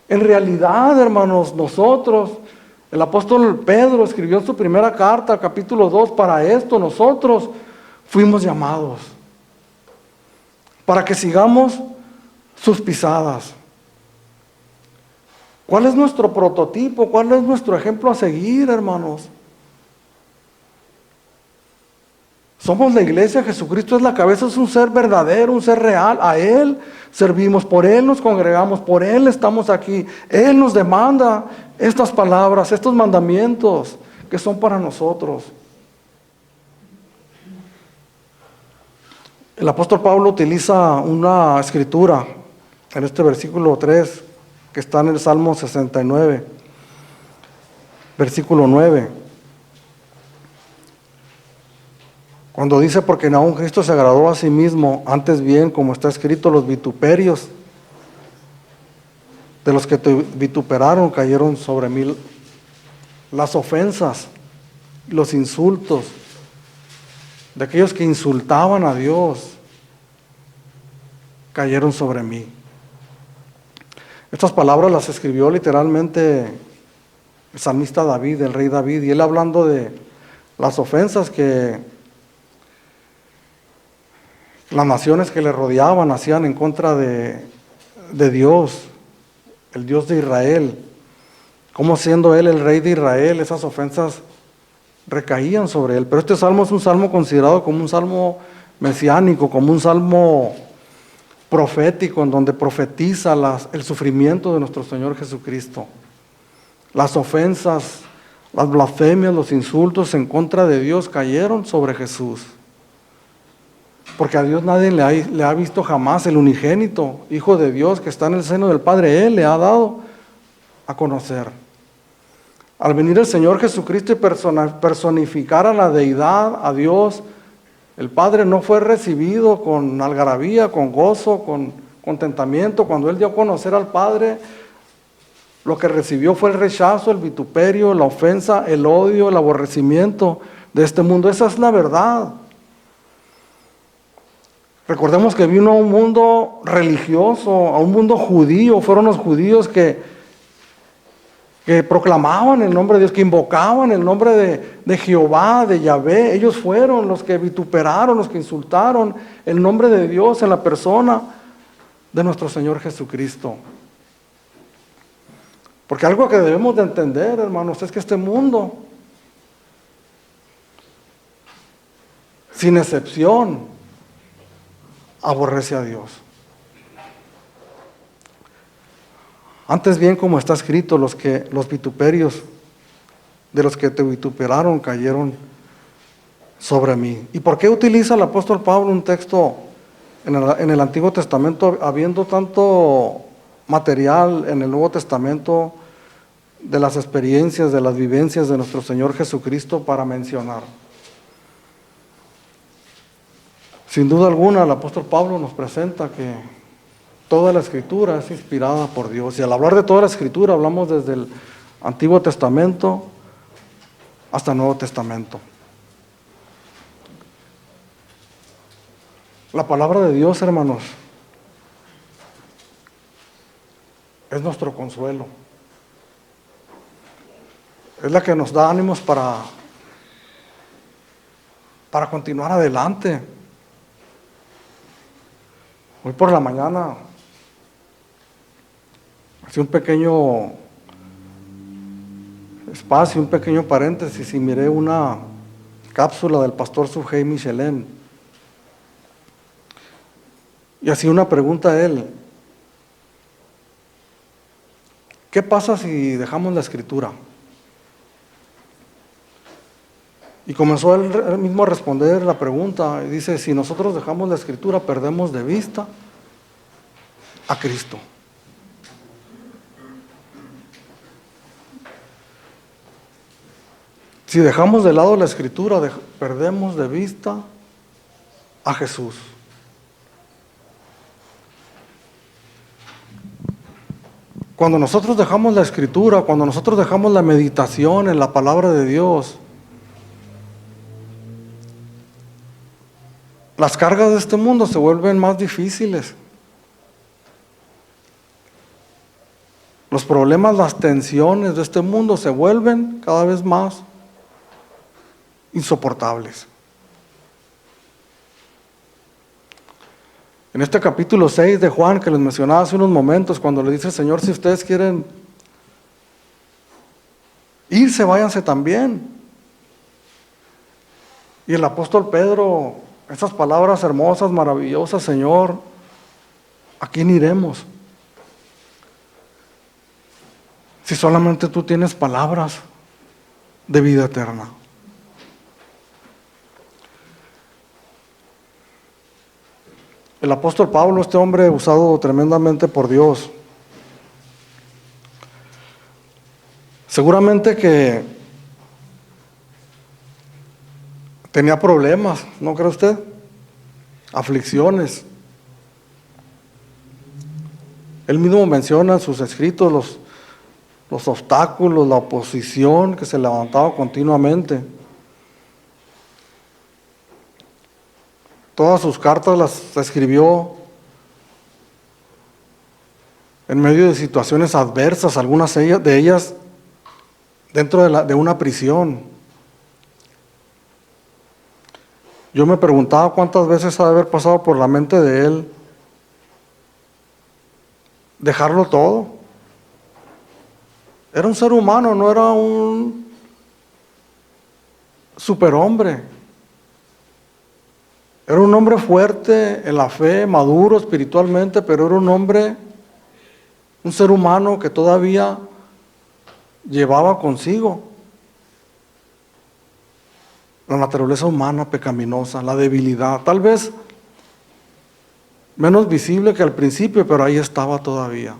En realidad, hermanos, nosotros, el apóstol Pedro escribió en su primera carta, capítulo 2, para esto nosotros fuimos llamados, para que sigamos sus pisadas. ¿Cuál es nuestro prototipo? ¿Cuál es nuestro ejemplo a seguir, hermanos? Somos la iglesia, Jesucristo es la cabeza, es un ser verdadero, un ser real. A Él servimos, por Él nos congregamos, por Él estamos aquí. Él nos demanda estas palabras, estos mandamientos que son para nosotros. El apóstol Pablo utiliza una escritura en este versículo 3 que está en el Salmo 69, versículo 9. Cuando dice, porque aún Cristo se agradó a sí mismo, antes bien, como está escrito, los vituperios de los que te vituperaron cayeron sobre mí, las ofensas, los insultos de aquellos que insultaban a Dios cayeron sobre mí. Estas palabras las escribió literalmente el salmista David, el rey David, y él hablando de las ofensas que las naciones que le rodeaban hacían en contra de Dios, el Dios de Israel. Como siendo él el rey de Israel, esas ofensas recaían sobre él. Pero este salmo es un salmo considerado como un salmo mesiánico, como un salmo profético, en donde profetiza el sufrimiento de nuestro Señor Jesucristo. Las ofensas, las blasfemias, los insultos en contra de Dios cayeron sobre Jesús. Porque a Dios nadie le ha visto jamás. El unigénito, Hijo de Dios, que está en el seno del Padre, Él le ha dado a conocer. Al venir el Señor Jesucristo y personificar a la deidad, a Dios, el Padre no fue recibido con algarabía, con gozo, con contentamiento. Cuando Él dio a conocer al Padre, lo que recibió fue el rechazo, el vituperio, la ofensa, el odio, el aborrecimiento de este mundo. Esa es la verdad. Recordemos que vino a un mundo religioso, a un mundo judío. Fueron los judíos que proclamaban el nombre de Dios, que invocaban el nombre de Jehová, de Yahvé. Ellos fueron los que vituperaron, los que insultaron el nombre de Dios en la persona de nuestro Señor Jesucristo. Porque algo que debemos de entender, hermanos, es que este mundo, sin excepción, aborrece a Dios. Antes bien, como está escrito, los vituperios de los que te vituperaron cayeron sobre mí. ¿Y por qué utiliza el apóstol Pablo un texto en el Antiguo Testamento, habiendo tanto material en el Nuevo Testamento de las experiencias, de las vivencias de nuestro Señor Jesucristo para mencionar? Sin duda alguna, el apóstol Pablo nos presenta que toda la Escritura es inspirada por Dios. Y al hablar de toda la Escritura, hablamos desde el Antiguo Testamento hasta el Nuevo Testamento. La palabra de Dios, hermanos, es nuestro consuelo. Es la que nos da ánimos para continuar adelante. Hoy por la mañana, hice un pequeño espacio, un pequeño paréntesis y miré una cápsula del pastor Sujei Michelén. Y hacía una pregunta a él. ¿Qué pasa si dejamos la Escritura? Y comenzó él mismo a responder la pregunta. Y dice, si nosotros dejamos la Escritura, perdemos de vista a Cristo. Si dejamos de lado la Escritura, perdemos de vista a Jesús. Cuando nosotros dejamos la Escritura, cuando nosotros dejamos la meditación en la palabra de Dios, las cargas de este mundo se vuelven más difíciles. Los problemas, las tensiones de este mundo se vuelven cada vez más insoportables. En este capítulo 6 de Juan, que les mencionaba hace unos momentos, cuando le dice el Señor, si ustedes quieren irse, váyanse también. Y el apóstol Pedro, esas palabras hermosas, maravillosas, Señor, ¿a quién iremos? Si solamente tú tienes palabras de vida eterna. El apóstol Pablo, este hombre usado tremendamente por Dios, seguramente que tenía problemas, ¿no cree usted? Aflicciones. Él mismo menciona en sus escritos los obstáculos, la oposición que se levantaba continuamente. Todas sus cartas las escribió en medio de situaciones adversas, algunas de ellas dentro de una prisión. Yo me preguntaba cuántas veces ha de haber pasado por la mente de él dejarlo todo. Era un ser humano, no era un superhombre. Era un hombre fuerte en la fe, maduro espiritualmente, pero era un ser humano que todavía llevaba consigo la naturaleza humana pecaminosa, la debilidad, tal vez menos visible que al principio, pero ahí estaba todavía.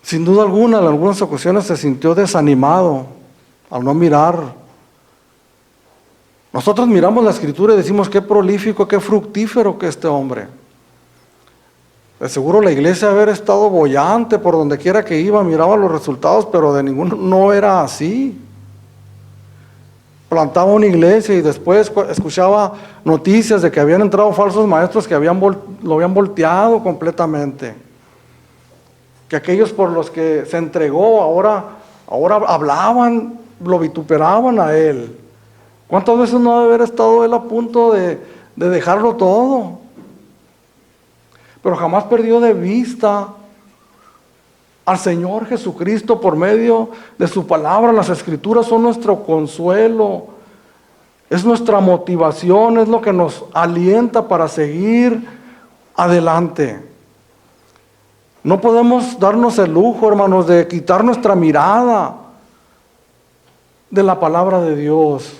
Sin duda alguna, en algunas ocasiones se sintió desanimado al no mirar. Nosotros miramos la Escritura y decimos qué prolífico, qué fructífero que este hombre. De seguro la iglesia haber estado boyante por donde quiera que iba, miraba los resultados, pero de ninguno no era así. Plantaba una iglesia y después escuchaba noticias de que habían entrado falsos maestros que lo habían volteado completamente. Que aquellos por los que se entregó ahora hablaban, lo vituperaban a él. ¿Cuántas veces no debe haber estado él a punto de dejarlo todo? Pero jamás perdió de vista al Señor Jesucristo por medio de su palabra. Las Escrituras son nuestro consuelo, es nuestra motivación, es lo que nos alienta para seguir adelante. No podemos darnos el lujo, hermanos, de quitar nuestra mirada de la palabra de Dios.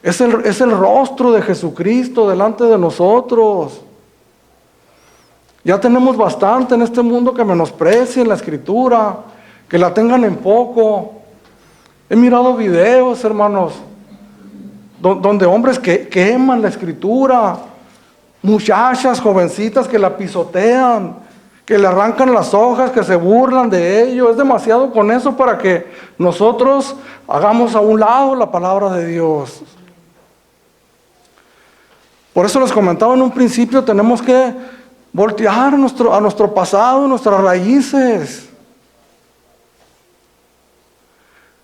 Es el rostro de Jesucristo delante de nosotros. Ya tenemos bastante en este mundo que menosprecien la Escritura, que la tengan en poco. He mirado videos, hermanos, donde hombres que queman la Escritura, muchachas, jovencitas que la pisotean, que le arrancan las hojas, que se burlan de ello. Es demasiado con eso para que nosotros hagamos a un lado la palabra de Dios. Por eso les comentaba en un principio, tenemos que voltear a nuestro pasado, nuestras raíces.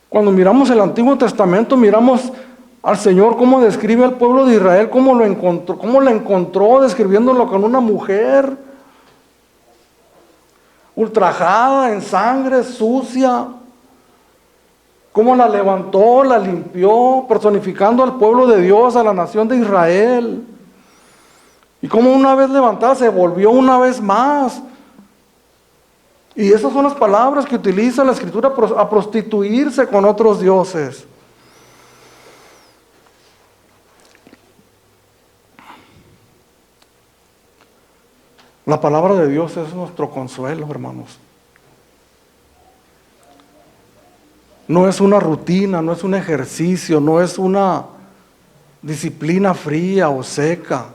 Cuando miramos el Antiguo Testamento, miramos al Señor cómo describe al pueblo de Israel, cómo la encontró describiéndolo con una mujer ultrajada en sangre, sucia, cómo la levantó, la limpió, personificando al pueblo de Dios, a la nación de Israel. Y como una vez levantada se volvió una vez más. Y esas son las palabras que utiliza la Escritura a prostituirse con otros dioses. La palabra de Dios es nuestro consuelo, hermanos. No es una rutina, no es un ejercicio, no es una disciplina fría o seca,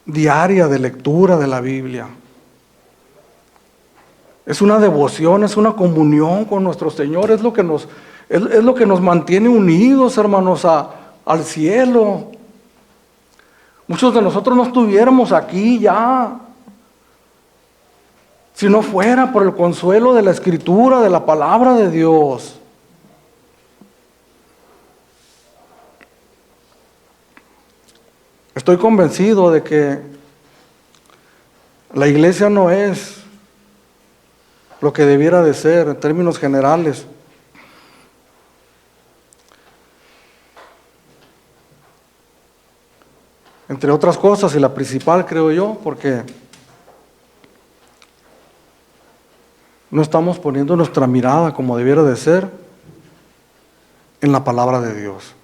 diaria de lectura de la Biblia. Es una devoción, es una comunión con nuestro Señor, es lo que nos mantiene unidos, hermanos, al cielo. Muchos de nosotros no estuviéramos aquí ya si no fuera por el consuelo de la Escritura, de la palabra de Dios. Estoy convencido de que la iglesia no es lo que debiera de ser en términos generales. Entre otras cosas, y la principal creo yo, porque no estamos poniendo nuestra mirada como debiera de ser en la palabra de Dios.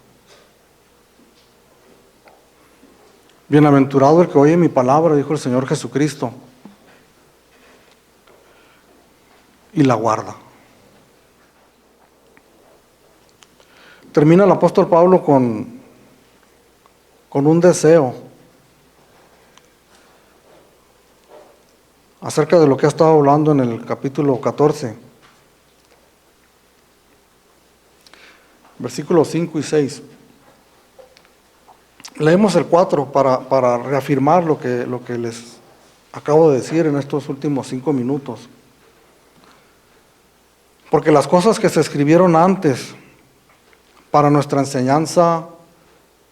Bienaventurado el que oye mi palabra, dijo el Señor Jesucristo, y la guarda. Termina el apóstol Pablo con un deseo acerca de lo que ha estado hablando en el capítulo 14, versículos 5 y 6. Leemos el 4 para reafirmar lo que les acabo de decir en estos últimos 5 minutos. Porque las cosas que se escribieron antes para nuestra enseñanza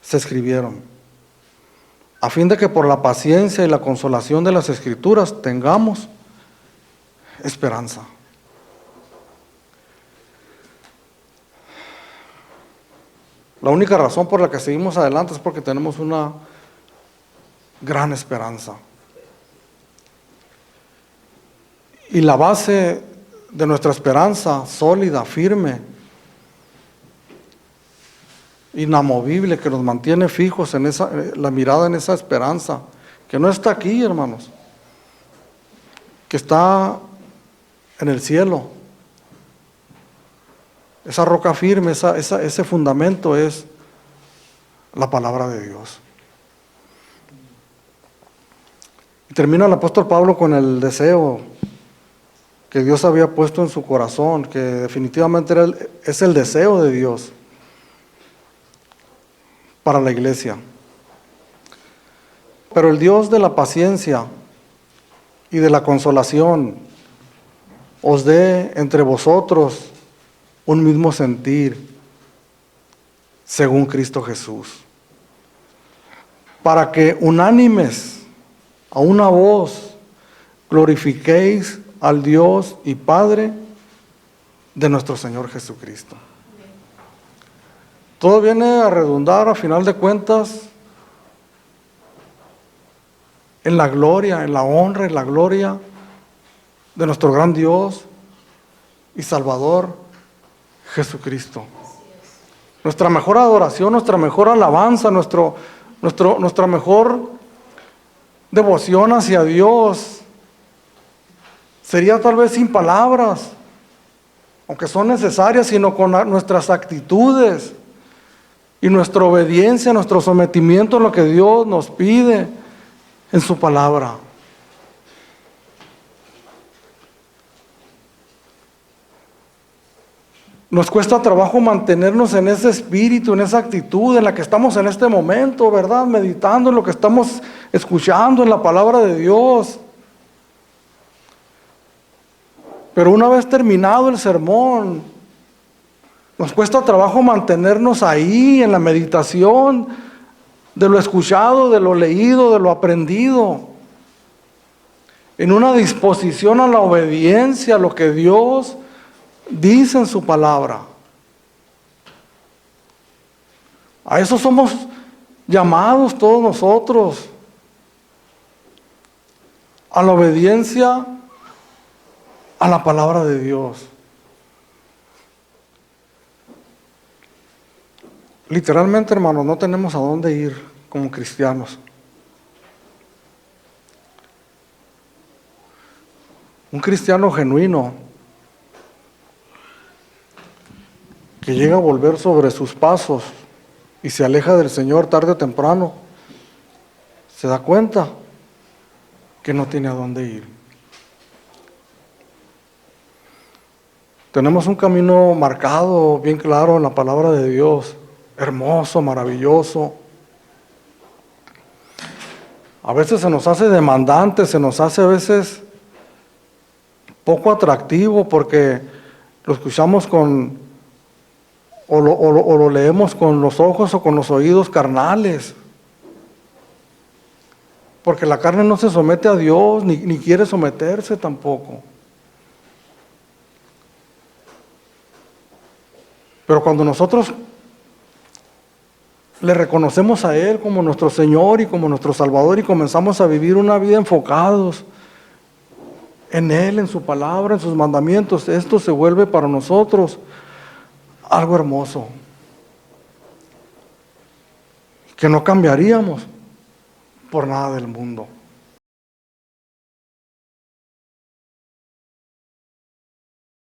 se escribieron, a fin de que por la paciencia y la consolación de las Escrituras tengamos esperanza. La única razón por la que seguimos adelante es porque tenemos una gran esperanza. Y la base de nuestra esperanza, sólida, firme, inamovible, que nos mantiene fijos en la mirada en esa esperanza, que no está aquí, hermanos, que está en el cielo. Esa roca firme, ese fundamento es la palabra de Dios. Y termina el apóstol Pablo con el deseo que Dios había puesto en su corazón, que definitivamente es el deseo de Dios para la iglesia. Pero el Dios de la paciencia y de la consolación os dé entre vosotros un mismo sentir, según Cristo Jesús, para que unánimes a una voz glorifiquéis al Dios y Padre de nuestro Señor Jesucristo. Todo viene a redundar, a final de cuentas, en la gloria, en la honra, en la gloria de nuestro gran Dios y Salvador Jesucristo. Nuestra mejor adoración, nuestra mejor alabanza, nuestra mejor devoción hacia Dios sería tal vez sin palabras, aunque son necesarias, sino con nuestras actitudes y nuestra obediencia, nuestro sometimiento a lo que Dios nos pide en su palabra. Nos cuesta trabajo mantenernos en ese espíritu, en esa actitud en la que estamos en este momento, ¿verdad? Meditando en lo que estamos escuchando en la palabra de Dios. Pero una vez terminado el sermón, nos cuesta trabajo mantenernos ahí en la meditación de lo escuchado, de lo leído, de lo aprendido, en una disposición a la obediencia, a lo que Dios dice en su palabra. A eso somos llamados todos nosotros, a la obediencia a la palabra de Dios. Literalmente, hermanos, no tenemos a dónde ir como cristianos. Un cristiano genuino que llega a volver sobre sus pasos y se aleja del Señor tarde o temprano, se da cuenta que no tiene a dónde ir. Tenemos un camino marcado, bien claro en la palabra de Dios, hermoso, maravilloso. A veces se nos hace demandante, se nos hace a veces poco atractivo porque lo escuchamos o lo leemos con los ojos o con los oídos carnales. Porque la carne no se somete a Dios, ni quiere someterse tampoco. Pero cuando nosotros le reconocemos a Él como nuestro Señor y como nuestro Salvador y comenzamos a vivir una vida enfocados en Él, en su palabra, en sus mandamientos, esto se vuelve para nosotros algo hermoso, que no cambiaríamos por nada del mundo.